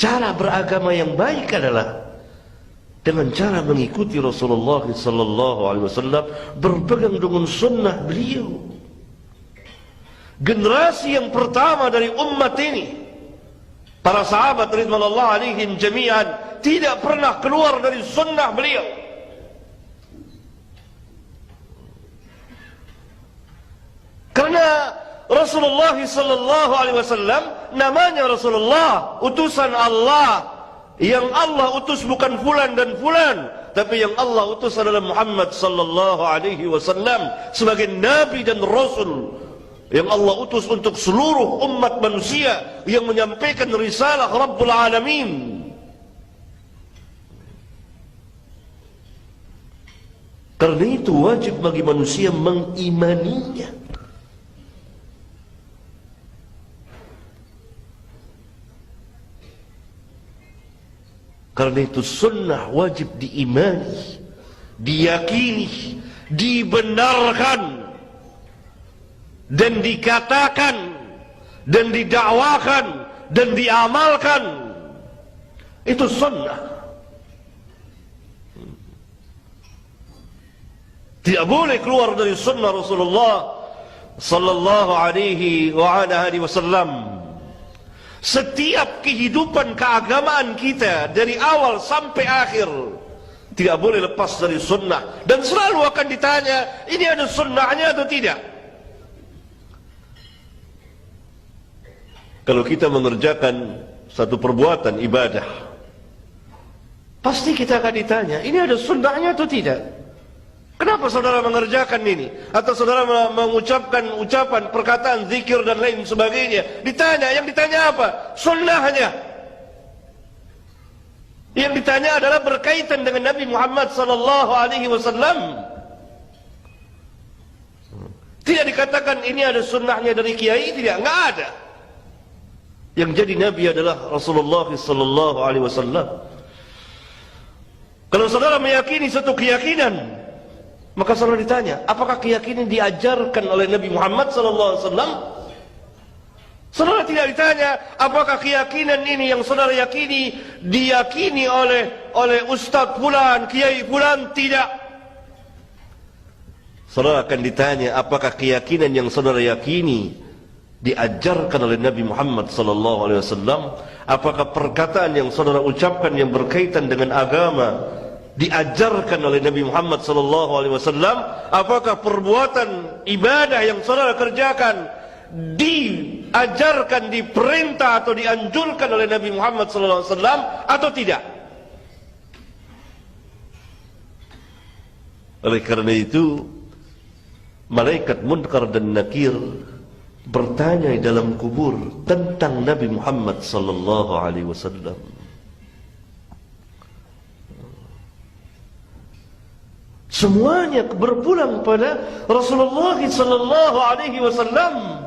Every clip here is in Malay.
Cara beragama yang baik adalah dengan cara mengikuti Rasulullah sallallahu alaihi wasallam, berpegang dengan sunnah beliau. Generasi yang pertama dari umat ini, para sahabat ridwanullah alaihim jami'an, tidak pernah keluar dari sunnah beliau. Karena Rasulullah sallallahu alaihi wasallam namanya Rasulullah, utusan Allah. Yang Allah utus bukan fulan dan fulan, tapi yang Allah utus adalah Muhammad sallallahu alaihi wasallam sebagai nabi dan rasul yang Allah utus untuk seluruh umat manusia, yang menyampaikan risalah Rabbul Alamin. Karena itu wajib bagi manusia mengimaninya. Karena itu sunnah wajib diimani, diyakini, dibenarkan, dan dikatakan, dan didakwakan, dan diamalkan. Itu sunnah. Tidak boleh keluar dari sunnah Rasulullah sallallahu alaihi wa ala alihi wasallam. Setiap kehidupan keagamaan kita dari awal sampai akhir tidak boleh lepas dari sunnah, dan selalu akan ditanya, ini ada sunnahnya atau tidak? Kalau kita mengerjakan satu perbuatan ibadah, pasti kita akan ditanya, ini ada sunnahnya atau tidak? Kenapa saudara mengerjakan ini? Atau saudara mengucapkan ucapan, perkataan, zikir dan lain sebagainya. Ditanya, yang ditanya apa? Sunnahnya. Yang ditanya adalah berkaitan dengan Nabi Muhammad sallallahu alaihi wasallam. Tidak dikatakan ini ada sunnahnya dari kiai, tidak, enggak ada. Yang jadi Nabi adalah Rasulullah sallallahu alaihi wasallam. Kalau saudara meyakini satu keyakinan, maka saudara ditanya, apakah keyakinan diajarkan oleh Nabi Muhammad SAW? Saudara tidak ditanya, apakah keyakinan ini yang saudara yakini diyakini oleh Ustaz fulan, Kiai fulan? Tidak. Saudara akan ditanya, apakah keyakinan yang saudara yakini diajarkan oleh Nabi Muhammad SAW? Apakah perkataan yang saudara ucapkan yang berkaitan dengan agama diajarkan oleh Nabi Muhammad sallallahu alaihi wasallam? Apakah perbuatan ibadah yang saudara kerjakan diajarkan, diperintah atau dianjurkan oleh Nabi Muhammad sallallahu alaihi wasallam atau tidak? Oleh karena itu, malaikat Munkar dan Nakir bertanya di dalam kubur tentang Nabi Muhammad sallallahu alaihi wasallam. Semuanya berpulang pada Rasulullah sallallahu alaihi wasallam.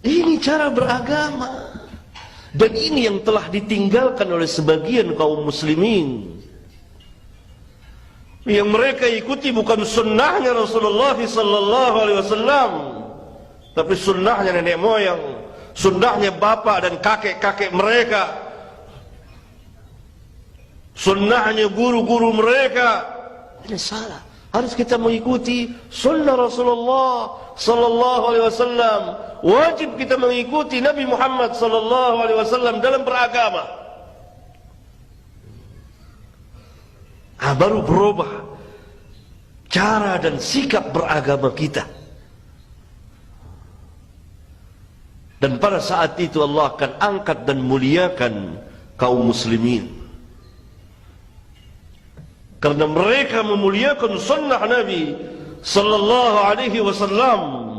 Ini cara beragama, dan ini yang telah ditinggalkan oleh sebagian kaum muslimin, yang mereka ikuti bukan sunnahnya Rasulullah sallallahu alaihi wasallam, tapi sunnahnya nenek moyang, sunnahnya bapak dan kakek-kakek mereka, sunnahnya guru-guru mereka. Ini salah. Harus kita mengikuti sunnah Rasulullah sallallahu alaihi wasallam. Wajib kita mengikuti Nabi Muhammad sallallahu alaihi wasallam dalam beragama. Baru berubah cara dan sikap beragama kita. Dan pada saat itu Allah akan angkat dan muliakan kaum muslimin. Karena mereka memuliakan sunnah Nabi sallallahu alaihi wasallam.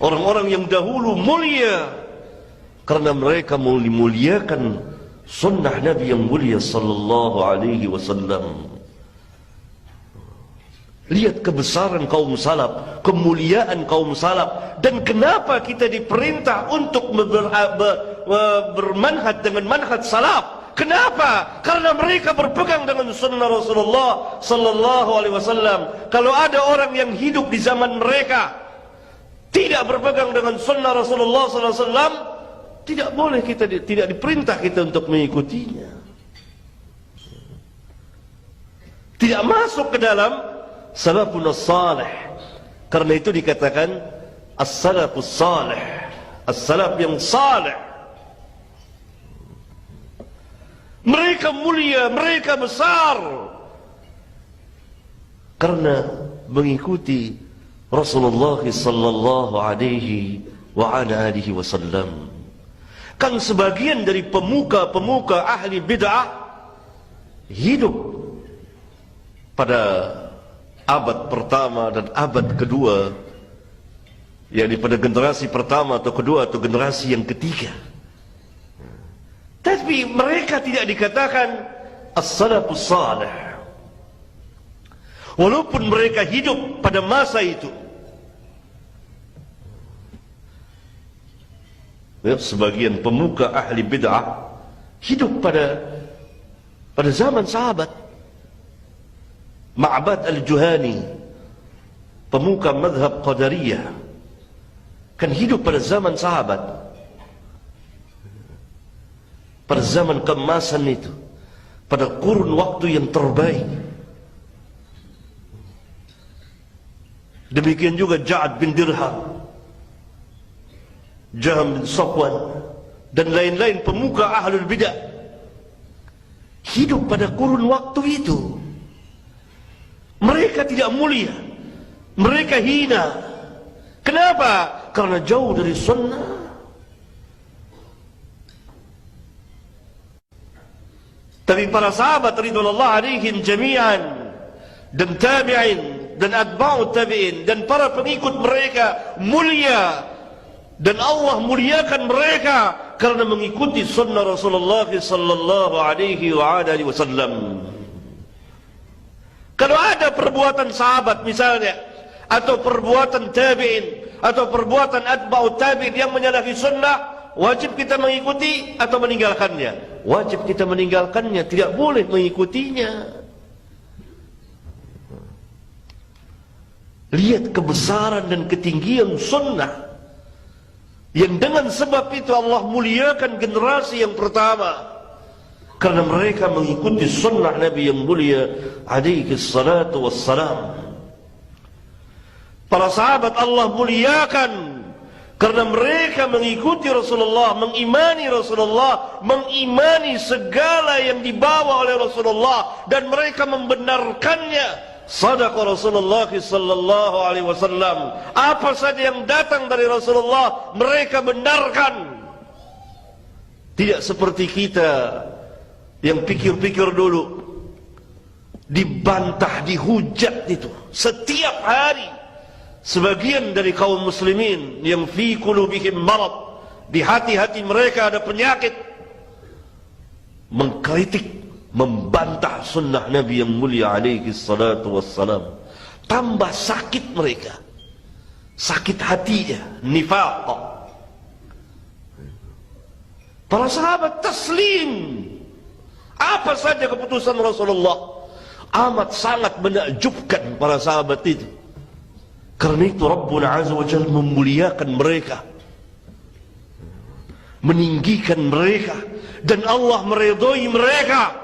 Orang-orang yang dahulu mulia karena mereka memuliakan sunnah Nabi yang mulia sallallahu alaihi wasallam. Lihat kebesaran kaum salaf, kemuliaan kaum salaf, dan kenapa kita diperintah untuk bermanhaj dengan manhaj salaf. Kenapa? Karena mereka berpegang dengan sunnah Rasulullah sallallahu alaihi wasallam. Kalau ada orang yang hidup di zaman mereka tidak berpegang dengan sunnah Rasulullah sallallahu alaihi wasallam, tidak boleh kita, tidak diperintah kita untuk mengikutinya. Tidak masuk ke dalam salafun salih. Karena itu dikatakan as-salafus salih, as-salaf yang salih. Mereka mulia, mereka besar karena mengikuti Rasulullah sallallahu alaihi wa ala alihi wasallam. Kan sebagian dari pemuka-pemuka ahli bid'ah hidup pada abad pertama dan abad kedua, yakni pada generasi pertama atau kedua atau generasi yang ketiga. Tapi mereka tidak dikatakan as-salafus salih, walaupun mereka hidup pada masa itu. Ya, sebagian pemuka ahli bid'ah hidup pada zaman sahabat. Ma'bad al-Juhani, pemuka madhab Qadariyah, kan hidup pada zaman sahabat. Pada zaman keemasan itu, pada kurun waktu yang terbaik. Demikian juga Ja'ad bin Dirham, Jahm bin Safwan, dan lain-lain pemuka ahlul bidah hidup pada kurun waktu itu. Mereka tidak mulia, mereka hina. Kenapa? Karena jauh dari sunnah. Tapi para sahabat ridwanullah alaihim jami'an, dan tabi'in, dan atba'ut tabi'in, dan para pengikut mereka mulia, dan Allah muliakan mereka karena mengikuti sunnah Rasulullah sallallahu alaihi wa alihi wasallam. Kalau ada perbuatan sahabat misalnya, atau perbuatan tabi'in, atau perbuatan atba'ut tabi'in yang menyalahi sunnah, wajib kita mengikuti atau meninggalkannya? Wajib kita meninggalkannya, tidak boleh mengikutinya. Lihat kebesaran dan ketinggian sunnah, yang dengan sebab itu Allah muliakan generasi yang pertama, karena mereka mengikuti sunnah Nabi yang mulia alaihi salatu wassalam. Para sahabat Allah muliakan karena mereka mengikuti Rasulullah, mengimani Rasulullah, mengimani segala yang dibawa oleh Rasulullah, dan mereka membenarkannya. Sadaqa Rasulullah sallallahu alaihi wasallam. Apa saja yang datang dari Rasulullah mereka benarkan. Tidak seperti kita yang pikir-pikir dulu, dibantah, dihujat itu setiap hari. Sebagian dari kaum muslimin yang fi qulubihim marad, di hati-hati mereka ada penyakit, mengkritik, membantah sunnah Nabi yang mulia alaihi salatu wassalam. Tambah sakit mereka, sakit hatinya, nifaq. Para sahabat taslim, apa saja keputusan Rasulullah, amat sangat menakjubkan para sahabat itu. Karena itu Rabbuna Azza wa Jalla memuliakan mereka, meninggikan mereka, dan Allah meridhai mereka.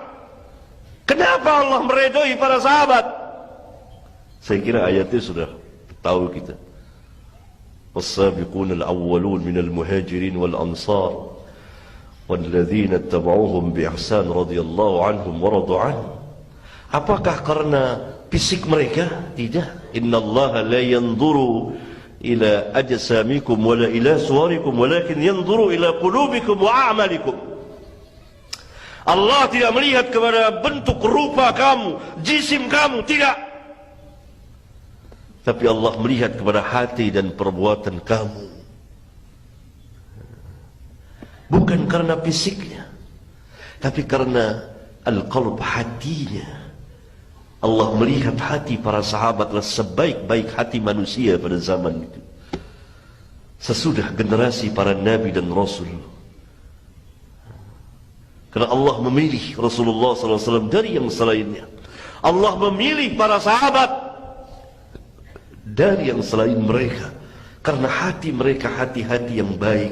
Kenapa Allah meridhai para sahabat? Saya kira ayatnya sudah tahu kita. Was-sabiquna al-awwalun minal muhajirin wal ansar walladzina ittaba'uuhum bi ihsan radhiyallahu anhum wa radu anhu. Apakah karena fisik mereka? Tidak. Innallaha la yanzuru ila ajsamikum wala ila suwarikum walakin yanzuru ila qulubikum wa a'malikum. Allah tidak melihat kepada bentuk rupa kamu, jisim kamu, tidak. Tapi Allah melihat kepada hati dan perbuatan kamu. Bukan karena fisiknya, tapi karena al-qalb, hatinya. Allah melihat hati para sahabat adalah sebaik-baik hati manusia pada zaman itu. Sesudah generasi para nabi dan rasul, Karena Allah memilih Rasulullah SAW dari yang selainnya. Allah memilih para sahabat dari yang selain mereka. Karena hati mereka hati-hati yang baik.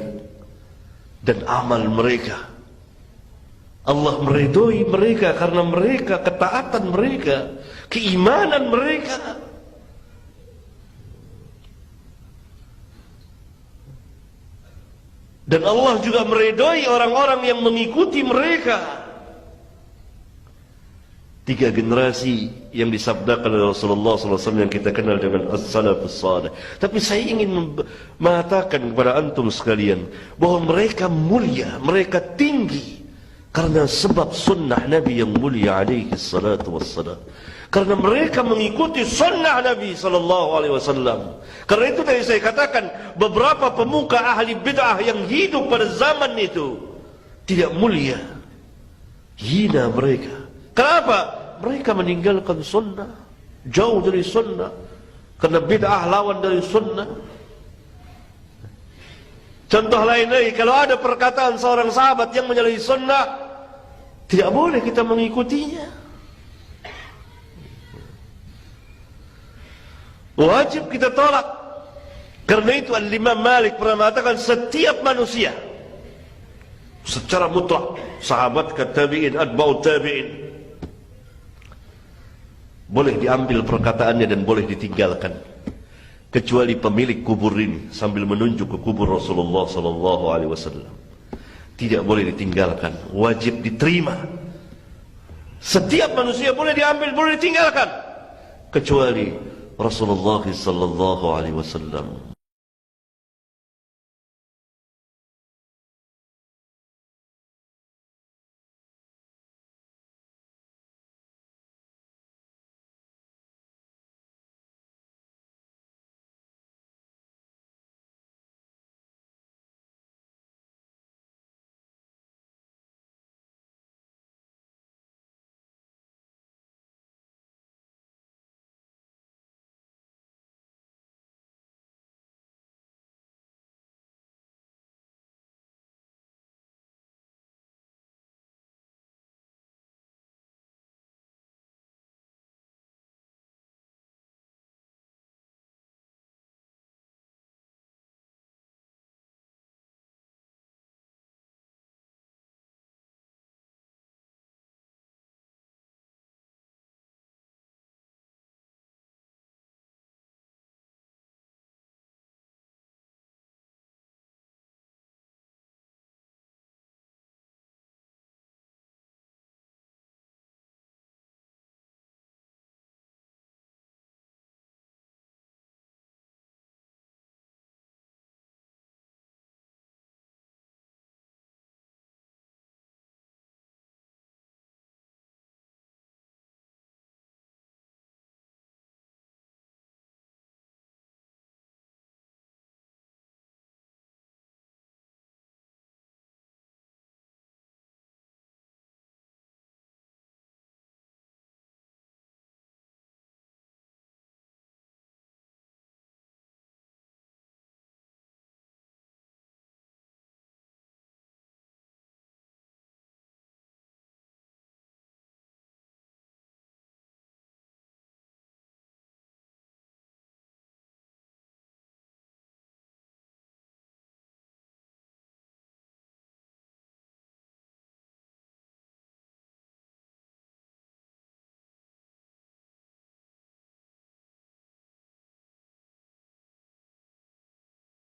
Dan amal mereka. Allah meridhoi mereka karena mereka, ketaatan mereka, keimanan mereka. Dan Allah juga meridhoi orang-orang yang mengikuti mereka. 3 generasi yang disabdakan oleh Rasulullah SAW yang kita kenal dengan as-salafus salih. Tapi saya ingin mengatakan kepada antum sekalian bahwa mereka mulia, mereka tinggi karena sebab sunnah Nabi yang mulia alaihi salatu wassalam. Karena mereka mengikuti sunnah Nabi SAW. Karena itu tadi saya katakan, beberapa pemuka ahli bid'ah yang hidup pada zaman itu tidak mulia, hina mereka. Kenapa? Mereka meninggalkan sunnah, jauh dari sunnah. Karena bid'ah lawan dari sunnah. Contoh lain lagi, kalau ada perkataan seorang sahabat yang menyalahi sunnah, tidak boleh kita mengikutinya. Wajib kita tolak. Karena itu Al-Imam Malik pernah mengatakan setiap manusia secara mutlak, sahabat ke tabi'in, atba'ut tabi'in, boleh diambil perkataannya dan boleh ditinggalkan, kecuali pemilik kubur ini, sambil menunjuk ke kubur Rasulullah SAW. Tidak boleh ditinggalkan, wajib diterima. Setiap manusia boleh diambil, boleh ditinggalkan, kecuali Rasulullah sallallahu alaihi wasallam.